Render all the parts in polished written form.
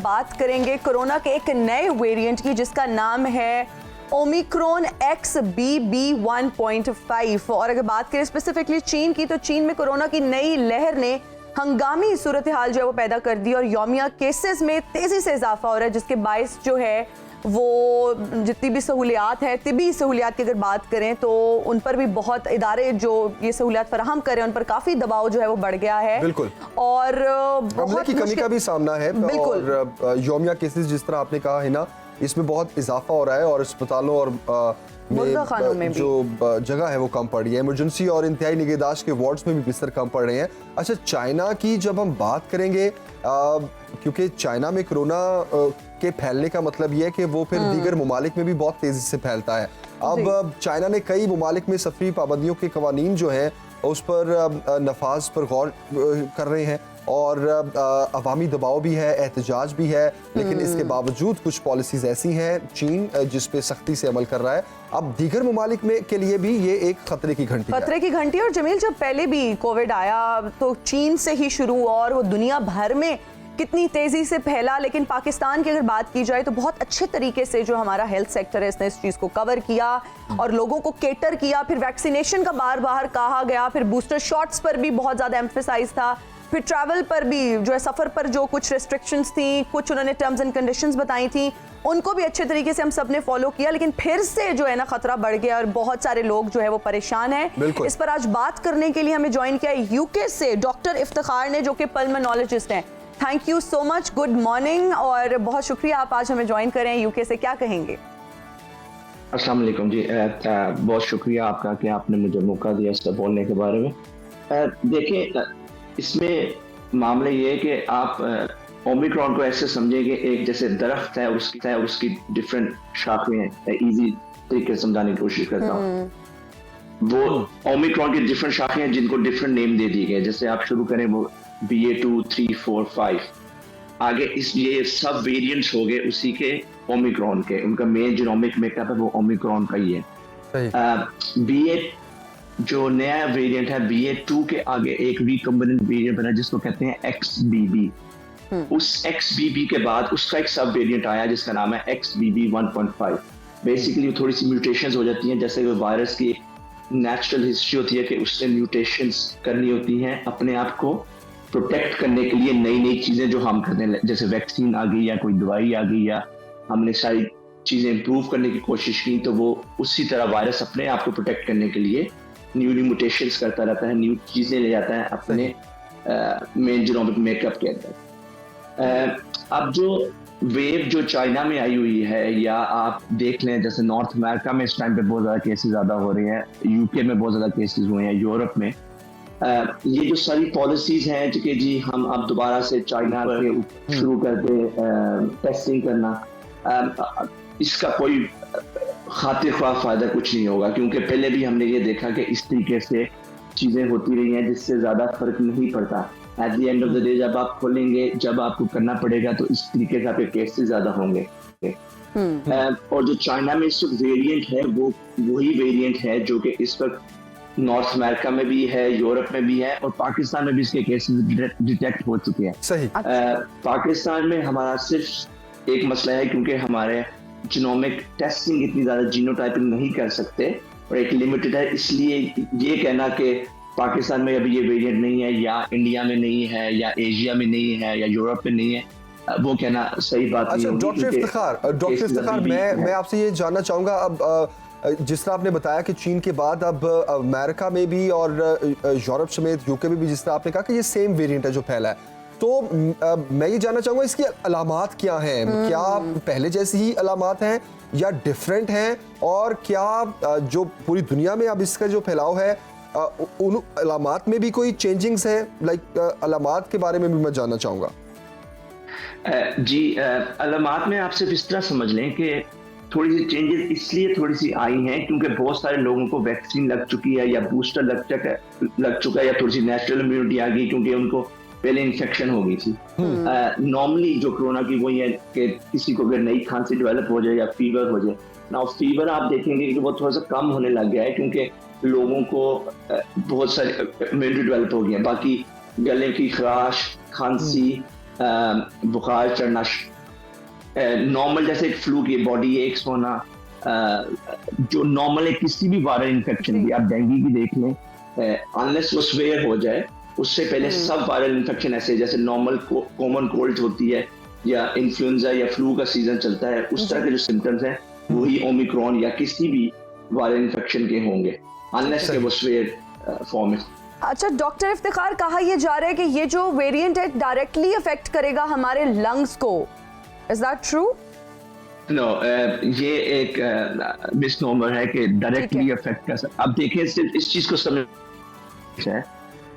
बात करेंगे कोरोना के एक नए वेरिएंट की जिसका नाम है ओमिक्रॉन XBB.1.5। और अगर बात करें स्पेसिफिकली चीन की, तो चीन में कोरोना की नई लहर ने हंगामी सूरत हाल जो है वो पैदा कर दी और यौमिया केसेस में तेजी से इजाफा हो रहा है, जिसके बायस जो है वो जितनी भी सहूलियात है, तिबी सहूलियात की अगर बात करें तो उन पर भी बहुत इदारे जो ये सहूलियात फराहम करें उन पर काफी दबाव जो है वो बढ़ गया है। बिल्कुल। और बहुत की कमी का भी सामना है। बिल्कुल। और यौमिया केसेस जिस तरह आपने कहा है ना, इसमें बहुत इजाफा हो रहा है और अस्पतालों और में जो जगह है वो कम पड़ रही है। इमरजेंसी और इंतहाई निगहदाश्त के वार्ड्स में भी बिस्तर कम पड़ रहे हैं। अच्छा, चाइना की जब हम बात करेंगे, क्योंकि चाइना में कोरोना के फैलने का मतलब ये है कि वो फिर दीगर ममालिक में भी बहुत तेजी से फैलता है। अब चाइना ने कई ममालिक में सफरी पाबंदियों के कवानीन जो हैं उस पर नफाज पर गौर कर रहे हैं और अवामी दबाव भी है, एहतजाज भी है, लेकिन इसके बावजूद कुछ पॉलिसीज ऐसी हैं चीन जिस पे सख्ती से अमल कर रहा है। अब दीगर ममालिक में के लिए भी ये एक खतरे की घंटी है। और जमील, जब पहले भी कोविड आया तो चीन से ही शुरू और वो दुनिया भर में कितनी तेजी से फैला, लेकिन पाकिस्तान की अगर बात की जाए तो बहुत अच्छे तरीके से जो हमारा हेल्थ सेक्टर है इसने इस चीज को कवर किया और लोगों को केटर किया। फिर वैक्सीनेशन का बार बार कहा गया, फिर बूस्टर शॉट्स पर भी बहुत ज्यादा एम्फेसाइज था, फिर ट्रैवल पर भी जो है सफर पर जो कुछ रेस्ट्रिक्शंस थी, कुछ उन्होंने टर्म्स एंड कंडीशंस बताई थी, उनको भी अच्छे तरीके से हम सब ने फॉलो किया। लेकिन फिर से जो है ना खतरा बढ़ गया और बहुत सारे लोग जो है वो परेशान हैं। इस पर आज बात करने के लिए हमें ज्वाइन किया यूके से डॉक्टर इफ्तिखार ने, जो कि पल्मोनोलॉजिस्ट हैं। Thank you so much, good morning और बहुत शुक्रिया आप आज हमें ज्वाइन करें यूके से। क्या कहेंगे? अस्सलाम वालेकुम जी, बहुत शुक्रिया आपका कि आपने मुझे मौका दिया इससे बोलने के बारे में। देखिए, इसमें मामला ये है कि आप ओमिक्रॉन को ऐसे समझिए कि एक जैसे दरख्त है और उसकी डिफरेंट शाखें हैं। इजी तरीके से समझाने की कोशिश करता हूँ। वो ओमिक्रॉन की डिफरेंट शाखें हैं जिनको डिफरेंट नेम दे दिए गए। जैसे आप शुरू करें वो BA2, 3, 4, 5 आगे ये सब वेरिएंट्स हो गए उसी के ओमिक्रॉन के। उनका मेन जीनोमिक मेकअप है वो ओमिक्रॉन का ही है। BA जो नया वेरिएंट है BA2 के आगे एक रिकम्बिनेंट वेरिएंट बना जिसको कहते हैं XBB। उस XBB के बाद उसका एक सब वेरिएंट आया जिसका नाम है XBB.1.5। बेसिकली थोड़ी सी म्यूटेशंस हो जाती हैं, जैसे वायरस की नेचुरल हिस्ट्री होती है कि उसने म्यूटेशंस करनी होती हैं अपने आप को प्रोटेक्ट करने के लिए। नई नई चीजें जो हम करने लगे, जैसे वैक्सीन आ गई या कोई दवाई आ गई या हमने सारी चीजें इंप्रूव करने की कोशिश की, तो वो उसी तरह वायरस अपने आप को प्रोटेक्ट करने के लिए न्यू म्यूटेशंस करता रहता है, न्यू चीजें ले जाता है अपने मेन जीनोमिक मेकअप के अंदर। अब जो वेव जो चाइना में आई हुई है, या आप देख लें जैसे नॉर्थ अमेरिका में इस टाइम पे बहुत ज्यादा केसेस ज्यादा हो रहे हैं, यूके में बहुत ज्यादा केसेस हुए हैं, यूरोप में ये जो सारी पॉलिसीज हैं कि जी हम अब दोबारा से चाइना के शुरू कर दे टेस्टिंग करना, इसका कोई खातिर ख्वाह फायदा कुछ नहीं होगा, क्योंकि पहले भी हमने ये देखा कि इस तरीके से चीजें होती रही हैं जिससे ज्यादा फर्क नहीं पड़ता। At the end of the day जब आप खोलेंगे, जब आपको करना पड़ेगा, तो इस तरीके से आपके केसेस ज्यादा होंगे। और जो चाइना में इस वक्त वेरिएंट है वो वही वेरिएंट है जो कि इस वक्त नॉर्थ अमेरिका में भी है, यूरोप में भी है और पाकिस्तान में भी इसके केसेस डिटेक्ट हो चुके हैं। सही। पाकिस्तान में हमारा सिर्फ एक मसला है क्योंकि हमारे जीनोमिक टेस्टिंग इतनी ज्यादा जीनोटाइपिंग नहीं कर सकते और एक लिमिटेड है, इसलिए ये कहना कि पाकिस्तान में अभी ये वेरिएंट नहीं है या इंडिया में नहीं है या एशिया में नहीं है या यूरोप में नहीं है, वो कहना सही बात नहीं होगी। डॉक्टर इफ्तिखार, मैं आपसे ये जानना चाहूंगा, अब जिस तरह आपने बताया कि चीन के बाद अब अमेरिका में भी और यूरोप समेत यूके में भी जिस तरह आपने कहा कि ये सेम वेरिएंट है जो फैला है, तो मैं ये जानना चाहूंगा इसकी अलामात क्या हैं? क्या पहले जैसी ही अलामात हैं या डिफरेंट हैं? और क्या जो पूरी दुनिया में अब इसका जो फैलाव है उन अलामात में भी कोई चेंजिंग्स है? अलामात के बारे में भी मैं जानना चाहूंगा। जी, अलामात में आप सिर्फ इस तरह समझ लें कि थोड़ी सी चेंजेस इसलिए थोड़ी सी आई हैं क्योंकि बहुत सारे लोगों को वैक्सीन लग चुकी है या बूस्टर लग चुका है या थोड़ी सी नेचुरल इम्यूनिटी आ गई क्योंकि उनको पहले इन्फेक्शन हो गई थी। नॉर्मली जो कोरोना की वही है कि किसी को अगर नई खांसी डेवलप हो जाए या फीवर हो जाए ना, फीवर आप देखेंगे कि वो थोड़ा सा कम होने लग गया है क्योंकि लोगों को बहुत सारी इम्यूनिटी डेवलप हो गई है। बाकी गले की खराश, खांसी, बुखार चढ़ना नॉर्मल जैसे फ्लू की बॉडी एक्स होना, जो नॉर्मल है किसी भी वायरल इन्फेक्शन की, आप डेंगू की देख लें, अनलेस वो स्वेयर हो जाए उससे पहले सब वायरल इन्फेक्शन ऐसे जैसे नॉर्मल कॉमन कोल्ड होती है या इन्फ्लुएंजा या फ्लू का सीजन चलता है, उस तरह के जो सिम्टम्स हैं वही ओमिक्रॉन या किसी भी वायरल इन्फेक्शन के होंगे, अनलेस के वो स्वेयर फॉर्म है। अच्छा डॉक्टर इफ्तिखार, कहा यह जा रहा है कि ये जो वेरिएंट है डायरेक्टली अफेक्ट करेगा हमारे लंग्स को, इज दैट ट्रू? नो, ये एक मिसनोमर है कि डायरेक्टली अफेक्ट कर सकता। अब देखिए इस चीज को समझ है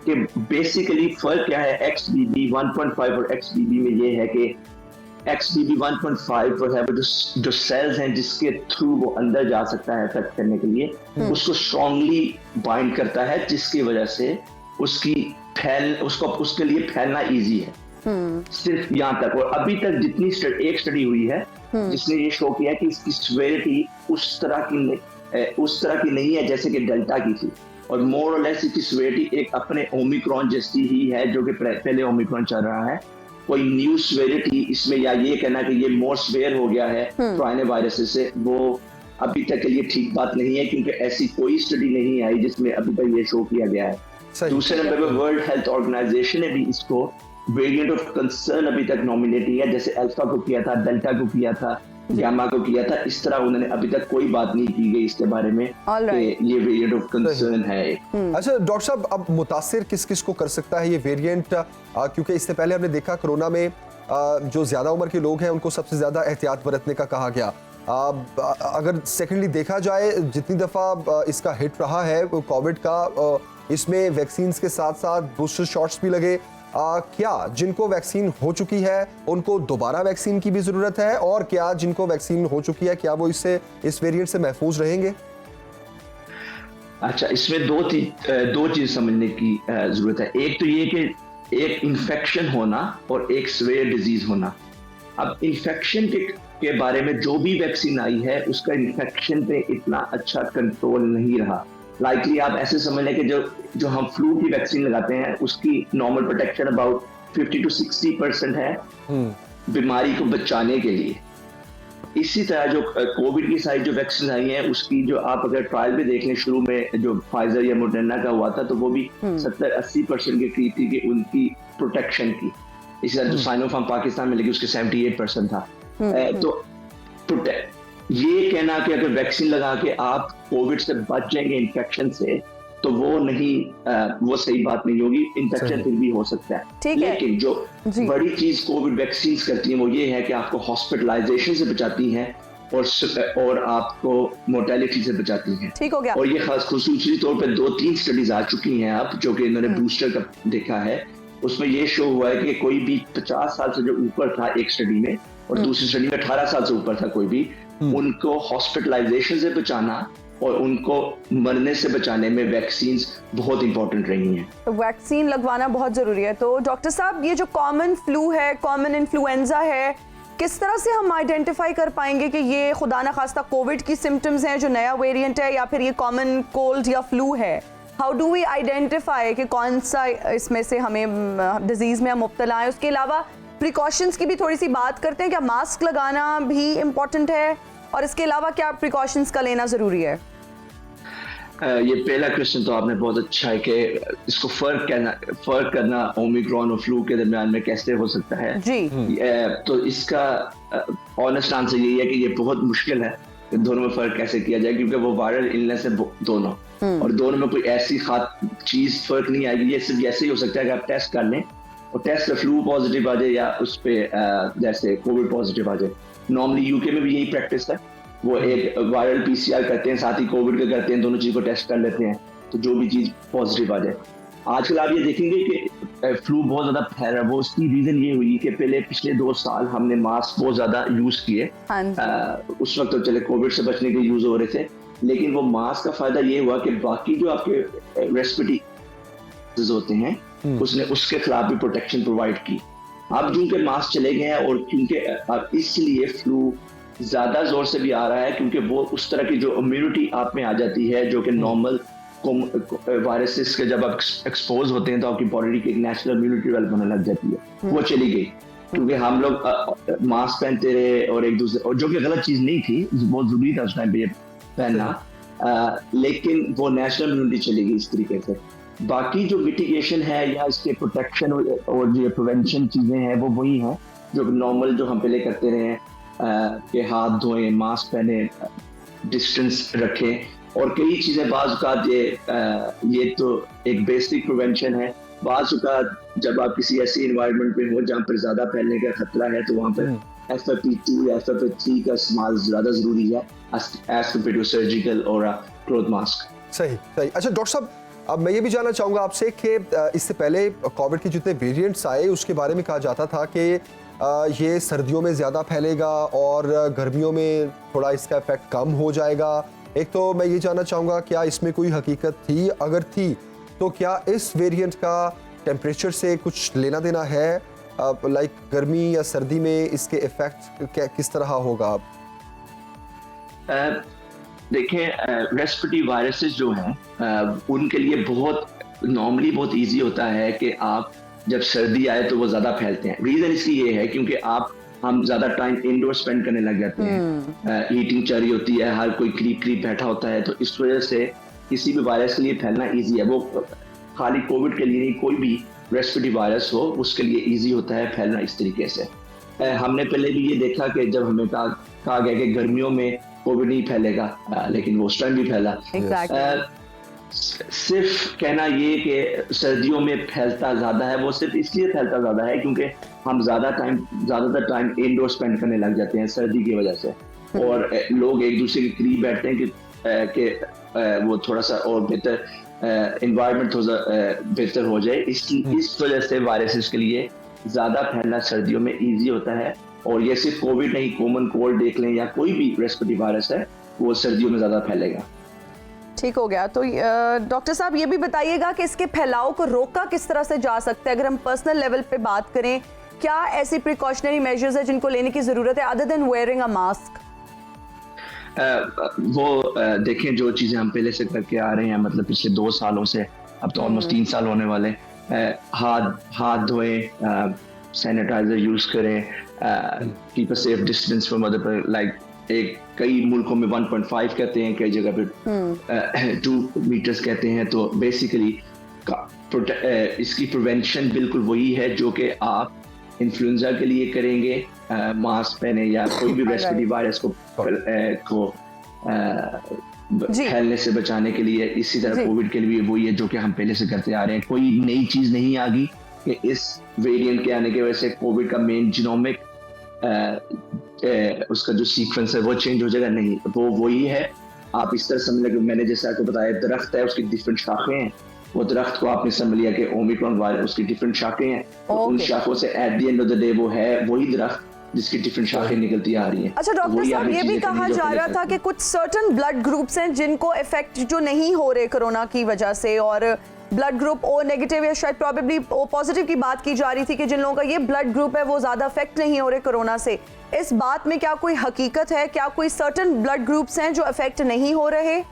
कि बेसिकली फर्क क्या है XBB 1.5 और XBB में, ये है कि XBB 1.5 जो है वो जो सेल्स हैं जिसके थ्रू वो अंदर जा सकता है अफेक्ट करने के लिए, उसको स्ट्रांगली बाइंड करता है, जिसकी वजह से उसके लिए फैलना इजी है। सिर्फ यहाँ तक। और अभी तक जितनी एक स्टडी हुई है जिसने ये शो किया कि इसकी सिवियरिटी उस तरह की नहीं है जैसे कि डेल्टा की थी, और मोर और लेस इसकी सिवियरिटी एक अपने ओमिक्रॉन जैसी ही है जो कि पहले ओमिक्रॉन चल रहा है। कोई न्यू सिवियरिटी इसमें या ये कहना कि ये मोर सिवियर हो गया है पुराने वायरस से, वो अभी तक के लिए ठीक बात नहीं है, क्योंकि ऐसी कोई स्टडी नहीं आई जिसमें अभी तक ये शो किया गया है। दूसरे नंबर पर वर्ल्ड हेल्थ ऑर्गेनाइजेशन ने भी इसको वेरिएंट ऑफ कंसर्न अभी तक नॉमिनेट किया, जैसे अल्फा को किया था, डेल्टा को किया था, गामा को किया था, इस तरह उन्होंने अभी तक कोई बात नहीं की गई इसके बारे में कि ये वेरिएंट ऑफ कंसर्न है। अच्छा डॉक्टर साहब, अब मुतासिर किस किस को कर सकता है ये वेरिएंट, क्योंकि इससे पहले हमने देखा कोरोना में जो ज्यादा उम्र के लोग हैं उनको सबसे ज्यादा एहतियात बरतने का कहा गया। अगर सेकेंडली देखा जाए, जितनी दफा इसका हिट रहा है कोविड का, इसमें वैक्सीन के साथ साथ बूस्टर शॉट्स भी लगे। क्या जिनको वैक्सीन हो चुकी है उनको दोबारा वैक्सीन की भी जरूरत है, और क्या जिनको वैक्सीन हो चुकी है क्या वो इस वेरिएंट से महफूज रहेंगे? अच्छा, इसमें दो चीज समझने की जरूरत है। एक तो ये कि एक इन्फेक्शन होना और एक स्वेयर डिजीज होना। अब इन्फेक्शन के बारे में जो भी वैक्सीन आई है उसका इन्फेक्शन पे इतना अच्छा कंट्रोल नहीं रहा। लाइकली आप ऐसे समझ लें कि जो हम फ्लू की वैक्सीन लगाते हैं उसकी नॉर्मल प्रोटेक्शन अबाउट 50 to 60% है बीमारी को बचाने के लिए। इसी तरह जो कोविड की सारी जो वैक्सीन आई हैं उसकी जो आप अगर ट्रायल भी देख लें, शुरू में जो फाइजर या मोडर्ना का हुआ था तो वो भी 70-80% के करीब थी कि उनकी प्रोटेक्शन की। इसी तरह जो साइनोफार्म पाकिस्तान में लगी उसके 78% था। तो ये कहना कि अगर वैक्सीन लगा के आप कोविड से बच जाएंगे इन्फेक्शन से, तो वो सही बात नहीं होगी। इन्फेक्शन फिर भी हो सकता है, लेकिन जो बड़ी चीज कोविड वैक्सीन करती है वो ये है कि आपको हॉस्पिटलाइजेशन से बचाती हैं और आपको मोर्टेलिटी से बचाती हैं। ठीक हो गया। और ये खास खुसूसी तौर पर 2-3 स्टडीज आ चुकी हैं अब, जो कि इन्होंने बूस्टर का देखा है। उसमें ये शो हुआ है कि कोई भी 50 साल से जो ऊपर था एक स्टडी में, और दूसरी स्टडी में 18 साल से ऊपर था कोई भी, उनको हॉस्पिटलाइजेशन से बचाना और उनको मरने से बचाने में वैक्सीन बहुत इंपॉर्टेंट रही हैं। तो वैक्सीन लगवाना बहुत जरूरी है। तो डॉक्टर साहब, ये जो कॉमन फ्लू है, कॉमन इन्फ्लुएंजा है, किस तरह से हम आइडेंटिफाई कर पाएंगे कि ये खुदा ना खास्ता कोविड की सिम्टम्स हैं जो नया वेरिएंट है, या फिर ये कॉमन कोल्ड या फ्लू है? हाउ डू वी आइडेंटिफाई कि कौन सा इसमें से हमें डिजीज में हम मुब्तला है? उसके अलावा प्रिकॉशंस की भी थोड़ी सी बात करते हैं। क्या मास्क लगाना भी इम्पोर्टेंट है, और इसके अलावा क्या प्रिकॉशंस का लेना जरूरी है? ये पहला क्वेश्चन तो आपने बहुत अच्छा है कि इसको फर्क करना ओमिक्रॉन और फ्लू के दरमियान में कैसे हो सकता है जी। तो इसका ऑनेस्ट आंसर यही है कि ये बहुत मुश्किल है कि दोनों में फर्क कैसे किया जाए, क्योंकि वो वायरल इलनेस है दोनों, और दोनों में कोई ऐसी चीज फर्क नहीं आएगी। ये सिर्फ ऐसे ही हो सकता है कि आप टेस्ट कर लें और टेस्ट पे फ्लू पॉजिटिव आ जाए या उस पे जैसे कोविड पॉजिटिव आ जाए। नॉर्मली यूके में भी यही प्रैक्टिस है, वो एक वायरल PCR करते हैं, साथ ही कोविड का करते हैं, दोनों चीज को टेस्ट कर लेते हैं, तो जो भी चीज पॉजिटिव आ जाए। आजकल आप ये देखेंगे कि फ्लू बहुत ज्यादा फैल रहा है। वो उसकी रीजन ये हुई कि पिछले 2 साल हमने मास्क बहुत ज्यादा यूज किए। उस वक्त तो चले कोविड से बचने के यूज हो रहे थे, लेकिन वो मास्क का फायदा ये हुआ कि बाकी जो आपके रेस्पिरेटरी होते हैं उसने उसके खिलाफ भी प्रोटेक्शन प्रोवाइड की। अब क्योंकि मास्क चले गए हैं, और क्योंकि अब इसलिए फ्लू ज्यादा जोर से भी आ रहा है, क्योंकि वो उस तरह की जो इम्यूनिटी आप में आ जाती है जो कि नॉर्मल वायरसेस के जब आप एक्सपोज होते हैं तो आपकी बॉडी की एक नेचुरल इम्यूनिटी डेवलप होने लग जाती है, वो चली गई। क्योंकि हम लोग मास्क पहनते रहे और एक दूसरे, और जो कि गलत चीज नहीं थी, बहुत जरूरी था उस टाइम पे ये पहनना, लेकिन वो नेशनल इम्यूनिटी चली गई इस तरीके से। बाकी जो मिटिगेशन है या इसके प्रोटेक्शन और जो प्रिवेंशन चीजें हैं वो वही हैं जो नॉर्मल जो हम पहले करते रहे हैं, कि हाथ धोएं, मास्क पहने, डिस्टेंस रखें, और कई चीजें बाज़ ये तो एक बेसिक प्रिवेंशन है। बाज़ जब आप किसी ऐसी एनवायरनमेंट में हो जहाँ पर ज्यादा फैलने का खतरा है तो वहाँ पर FFP2 या FFP3 का इस्तेमाल ज्यादा जरूरी है एज कम्पेयर टू सर्जिकल और क्लॉथ मास्क। सही सही। अच्छा डॉक्टर साहब, अब मैं ये भी जानना चाहूँगा आपसे कि इससे पहले कोविड के जितने वेरिएंट्स आए उसके बारे में कहा जाता था कि ये सर्दियों में ज़्यादा फैलेगा और गर्मियों में थोड़ा इसका इफेक्ट कम हो जाएगा। एक तो मैं ये जानना चाहूँगा क्या इसमें कोई हकीकत थी, अगर थी तो क्या इस वेरिएंट का टेम्परेचर से कुछ लेना देना है, लाइक गर्मी या सर्दी में इसके इफेक्ट किस तरह होगा? देखें, रेस्पिरेटरी वायरसेस जो हैं उनके लिए नॉर्मली बहुत इजी होता है कि आप जब सर्दी आए तो वो ज्यादा फैलते हैं। रीजन इसकी ये है क्योंकि हम ज्यादा टाइम इंडोर स्पेंड करने लग जाते हैं, हीटिंग चल होती है, हर कोई करीब बैठा होता है, तो इस वजह से किसी भी वायरस के लिए फैलना इजी है। वो खाली कोविड के लिए नहीं, कोई भी रेस्पिरेटरी वायरस हो उसके लिए इजी होता है फैलना इस तरीके से। हमने पहले भी ये देखा कि जब हमें कहा गया कि गर्मियों में कोविड नहीं फैलेगा, लेकिन वो उस टाइम भी फैला। सिर्फ कहना ये कि सर्दियों में फैलता ज्यादा है, वो सिर्फ इसलिए फैलता ज्यादा है क्योंकि हम ज्यादातर टाइम इंडोर स्पेंड करने लग जाते हैं सर्दी की वजह से, और लोग एक दूसरे के करीब बैठते हैं कि वो थोड़ा सा और बेहतर एनवायरनमेंट बेहतर हो जाए। इस वजह से वायरसेस के लिए ज्यादा फैलना सर्दियों में इजी होता है। और ये सिर्फ कोविड नहीं, कॉमन कोल्ड देख लें या कोई भी रेस्पिरेटरी वायरस है वो सर्दियों में ज्यादा फैलेगा। ठीक हो गया। तो डॉक्टर साहब ये भी बताइएगा कि इसके फैलाव को रोका किस तरह से जा सकता है? अगर हम पर्सनल लेवल पे बात करें, क्या ऐसी प्रिकॉशनरी मेजर्स है जिनको लेने की जरूरत है other than wearing a mask? देखें, जो चीजें हम पहले से करके आ रहे हैं, मतलब पिछले 2 सालों से, अब तो ऑलमोस्ट 3 साल होने वाले, हाथ धोएं, सैनिटाइजर यूज करें, keep a safe distance from other, like कई मुल्कों में 1.5 कहते हैं, कई जगह पे 2 मीटर्स कहते हैं। तो बेसिकली इसकी प्रिवेंशन बिल्कुल वही है जो कि आप इन्फ्लुएंजा के लिए करेंगे, मास्क पहने या कोई भी रेस्पिरेटरी वायरस को फैलने से बचाने के लिए। इसी तरह कोविड के लिए वही है जो कि हम पहले से करते आ रहे हैं। कोई नई चीज नहीं आ गई कि इस वेरिएंट के आने की वजह से कोविड का मेन जीनोमिक उसका जो सीक्वेंस है वो चेंज हो जाएगा, नहीं, वो वही है। आप इस तरह समझ लें, मैंने जैसे आपको बताया दरख्त है, उसकी डिफरेंट शाखें हैं, वो दरख्त को आपने समझ लिया कि ओमिक्रॉन वायरस, उसकी डिफरेंट शाखें हैं, उन शाखों से at the end of the day वो है वही दरख्त जिसकी डिफरेंट शाखें निकलती आ रही हैं। अच्छा डॉक्टर साहब, ये भी कहा जा रहा था कि कुछ सर्टेन ब्लड ग्रुप्स हैं जिनको इफेक्ट जो नहीं हो रहे कोरोना की वजह से, और ब्लड ग्रुप ओ नेगेटिव या शायद प्रोबेबली ओ पॉजिटिव की बात की जा रही थी कि जिन लोगों का ये ब्लड ग्रुप है वो ज्यादा इफेक्ट नहीं हो रहे कोरोना से। इस बात में क्या कोई हकीकत है? क्या कोई सर्टेन ब्लड ग्रुप्स हैं जो इफेक्ट नहीं हो रहे?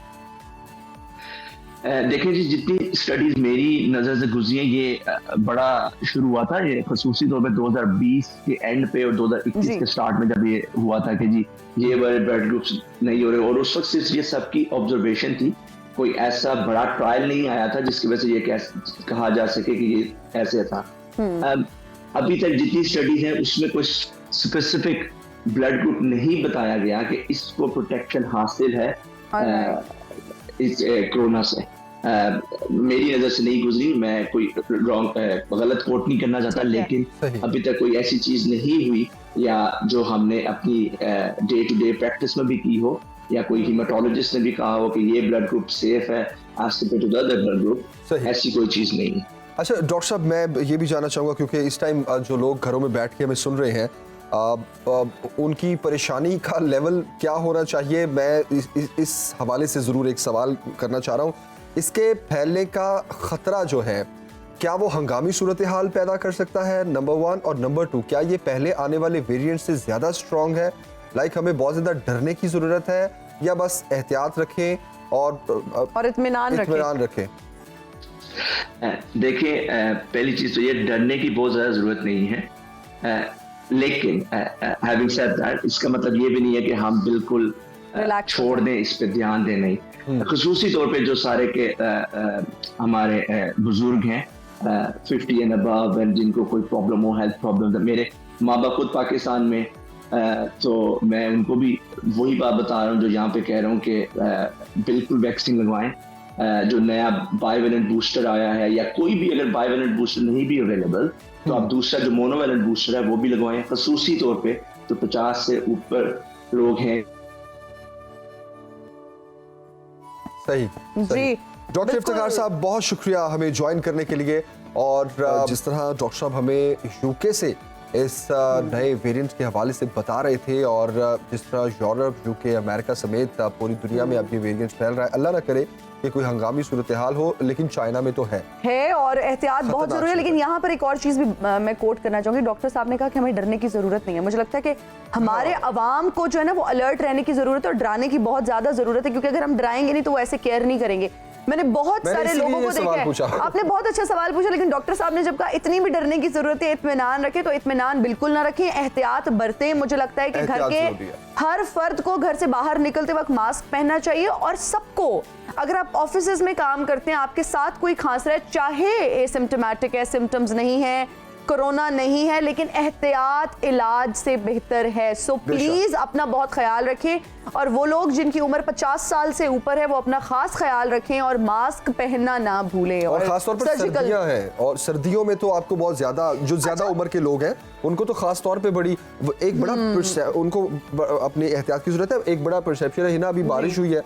देखिए जी, जितनी स्टडीज मेरी नजर से गुजरी है, ये बड़ा शुरू हुआ था ये खसूसी तौर पे 2020 के एंड पे और 2021 के स्टार्ट में, जब ये हुआ था कि जी ये वाले ब्लड ग्रुप्स नहीं हो रहे, और उस वक्त सिर्फ ये सबकी ऑब्जर्वेशन थी, कोई ऐसा बड़ा ट्रायल नहीं आया था जिसकी वजह से ये कहा जा सके कि ये ऐसे था। अभी तक जितनी स्टडीज है उसमें कोई स्पेसिफिक ब्लड ग्रुप नहीं बताया गया कि इसको प्रोटेक्शन हासिल है इस कोरोना से। मेरी नजर से नहीं गुजरी, मैं कोई गलत कोट नहीं करना चाहता, लेकिन अभी तक कोई ऐसी चीज नहीं हुई या जो हमने अपनी डे टू डे प्रैक्टिस में भी की हो, या कोई हीमाटोलॉजिस्ट ने भी कहा हो कि ये ब्लड ग्रुप सेफ है as compare to the other blood group, ऐसी कोई चीज नहीं है। अच्छा डॉक्टर साहब, मैं ये भी जानना चाहूँगा क्योंकि इस टाइम जो लोग घरों में बैठ के हमें सुन रहे हैं, उनकी परेशानी का लेवल क्या होना चाहिए? मैं इस हवाले से ज़रूर एक सवाल करना चाह रहा हूँ। इसके फैलने का ख़तरा जो है, क्या वो हंगामी सूरत हाल पैदा कर सकता है, नंबर 1, और नंबर 2, क्या ये पहले आने वाले वेरिएंट से ज़्यादा स्ट्रॉन्ग है? लाइक हमें बहुत ज़्यादा डरने की ज़रूरत है या बस एहतियात रखें और इत्मीनान रखें? देखिए, पहली चीज तो ये डरने की बहुत ज्यादा जरूरत नहीं है। लेकिन हैविंग सेड दैट, इसका मतलब ये भी नहीं है कि हम बिल्कुल छोड़ दें, इस पे ध्यान दें नहीं। खुसूसी तौर पे जो सारे के हमारे बुजुर्ग हैं 50 एंड अबव, एंड जिनको कोई प्रॉब्लम हो, हेल्थ प्रॉब्लम, मेरे माँ बाप खुद पाकिस्तान में, तो मैं उनको भी वही बात बता रहा हूँ जो यहाँ पे कह रहा हूँ कि बिल्कुल वैक्सीन लगवाएं। जो नया बाइवेलेंट बूस्टर आया है, या कोई भी अगर बाइवेलेंट बूस्टर नहीं भी अवेलेबल, तो आप दूसरा जो मोनोवेलेंट बूस्टर है वो भी लगवाएं। खसूसी तौर पे तो 50 से ऊपर लोग हैं। सही जी डॉक्टर इफ्तिखार साहब, बहुत शुक्रिया हमें ज्वाइन करने के लिए। और जिस तरह डॉक्टर साहब हमें यूके से इस नए वेरिएंट के हवाले से बता रहे थे, और जिस तरह यूरोप, यूके, अमेरिका समेत पूरी दुनिया में अब ये वेरिएंट फैल रहा है, अल्लाह ना करे कि कोई हंगामी सूरत हाल हो, लेकिन चाइना में तो है और एहतियात बहुत जरूरी है। लेकिन यहाँ पर एक और चीज भी मैं कोट करना चाहूंगी। डॉक्टर साहब ने कहा कि हमें डरने की जरूरत नहीं है। मुझे लगता है कि हमारे अवाम को जो है ना वो अलर्ट रहने की जरूरत है, और डराने की बहुत ज्यादा जरूरत है, क्योंकि अगर हम डराएंगे नहीं तो वो ऐसे केयर नहीं करेंगे। मैंने बहुत सारे लोगों को देखा है। आपने बहुत अच्छा सवाल पूछा, लेकिन डॉक्टर साहब ने जब कहा इतनी भी डरने की जरूरत है, इत्मीनान रखें, तो इत्मीनान बिल्कुल ना रखें, एहतियात बरतें। मुझे लगता है कि घर के हर फर्द को घर से बाहर निकलते वक्त मास्क पहनना चाहिए, और सबको, अगर आप ऑफिसेज में काम करते हैं, आपके साथ कोई खांस रहा है, चाहे एसिम्प्टोमेटिक है, सिम्टम्स नहीं है, कोरोना नहीं है, लेकिन एहतियात इलाज से बेहतर है। सो प्लीज अपना बहुत ख्याल रखें, और वो लोग जिनकी उम्र 50 साल से ऊपर है वो अपना खास ख्याल रखें, और मास्क पहनना ना भूलें। और खास तौर पर सर्दियां हैं, और सर्दियों में तो आपको बहुत ज्यादा, जो ज्यादा उम्र के लोग हैं उनको तो खास तौर पे बड़ी एक बड़ा उनको अपनी एहतियात की जरूरत है। एक बड़ा परसेप्शन है ना, अभी बारिश हुई है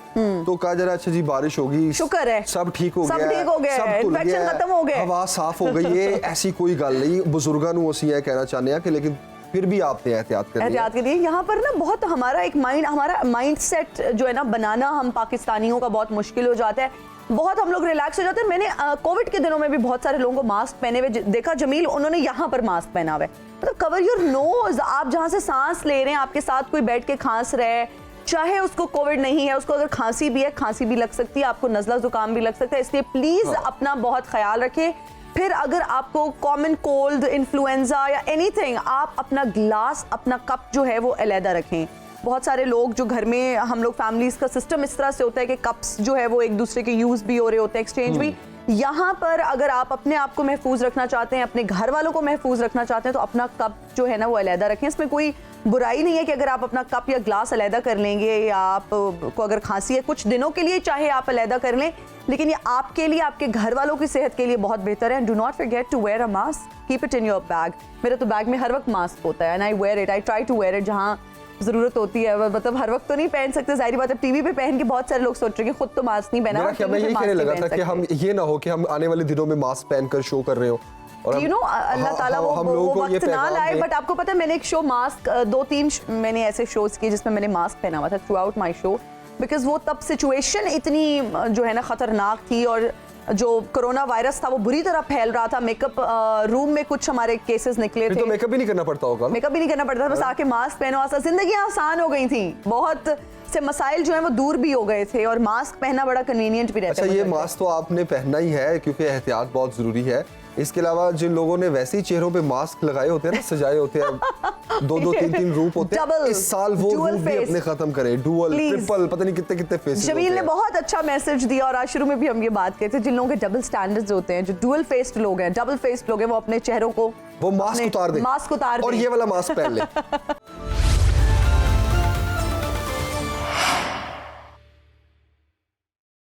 तो कहा जा रहा है अच्छा जी बारिश होगी, शुक्र है सब ठीक हो गया, सब इन्फेक्शन खत्म हो गया, हवा साफ हो गई है। ऐसी कोई गल नहीं, बुजुर्गों को ਅਸੀਂ ਇਹ कहना चाहते हैं कि लेकिन फिर भी आपने एहतियात के लिए यहाँ पर ना बहुत हमारा एक हमारा माइंड सेट जो है ना बनाना, हम पाकिस्तानियों का बहुत मुश्किल हो जाता है। बहुत हम लोग रिलैक्स हो जाते हैं। मैंने कोविड के दिनों में भी बहुत सारे लोगों को मास्क पहने हुए देखा। जमील, उन्होंने यहाँ पर मास्क पहना हुआ है, मतलब कवर योर नोज। आप जहाँ से सांस ले रहे हैं, आपके साथ कोई बैठ के खांस रहा है, चाहे उसको कोविड नहीं है, उसको अगर खांसी भी है, खांसी भी लग सकती है, आपको नज़ला जुकाम भी लग सकता है। इसलिए प्लीज अपना बहुत ख्याल रखें। फिर अगर आपको कॉमन कोल्ड, इन्फ्लुएंजा या एनीथिंग, आप अपना ग्लास, अपना कप जो है वो अलहदा रखें। बहुत सारे लोग जो घर में, हम लोग फैमिलीज का सिस्टम इस तरह से होता है कि कप्स जो है वो एक दूसरे के यूज भी हो रहे होते हैं, एक्सचेंज भी। यहाँ पर अगर आप अपने आप को महफूज रखना चाहते हैं, अपने घर वालों को महफूज रखना चाहते हैं, तो अपना कप जो है ना वो अलहदा रखें। इसमें कोई बुराई नहीं है कि अगर आप अपना कप या ग्लास अलहदा कर लेंगे, या आपको अगर खांसी है कुछ दिनों के लिए चाहे आप अलहदा कर लें, लेकिन ये आपके लिए, आपके घर वालों की सेहत के लिए बहुत बेहतर है। Do not forget to wear a mask, keep it in your bag. मेरे तो बैग में हर वक्त मास्क होता है, and I wear it, I try to wear it जहाँ जरूरत होती है। मतलब हर वक्त तो नहीं पहन सकते, जाहिर बात है। टीवी पे पहन के बहुत सारे लोग सोच रहे हैं कि खुद तो मास्क नहीं पहना। मैं यही कहने लगा था कि हम ये ना हो कि हम आने वाले दिनों में मास्क पहनकर शो कर रहे हो, और अल्लाह ताला वो वक्त ना लाए। बट आपको पता है मैंने एक शो मास्क 2-3 मैंने ऐसे शोज किए जिसमें मैंने मास्क पहना हुआ था through out my show, because वो तब सिचुएशन इतनी जो है ना खतरनाक थी, और जो कोरोना वायरस था वो बुरी तरह फैल रहा था। मेकअप रूम में कुछ हमारे केसेस निकले थे। तो मेकअप भी नहीं करना पड़ता होगा, मेकअप भी नहीं करना पड़ता था, बस आके मास्क पहनो, जिंदगी आसान हो गई थी। बहुत से मसाइल जो है वो दूर भी हो गए थे, और मास्क पहनना बड़ा कन्वीनियंट भी रहता है। अच्छा, ये मास्क तो आपने पहनना ही है क्योंकि एहतियात बहुत जरूरी है। इसके अलावा जिन लोगों ने वैसे ही चेहरों पे मास्क लगाए होते हैं ना, सजाए होते हैं, 2-2, 3-3 रूप होते हैं, इस साल वो रूप भी अपने खत्म करें। डुअल, ट्रिपल, पता नहीं कितने फेस। जमील ने बहुत अच्छा मैसेज दिया, और आज शुरू में भी हम ये बात कहते हैं, जिन लोगों के डबल स्टैंडर्ड्स होते हैं, जो डुअल फेस्ड लोग हैं, डबल फेस्ड लोग हैं, वो अपने चेहरों को वो मास्क उतार दें, और ये वाला मास्क पहन लें।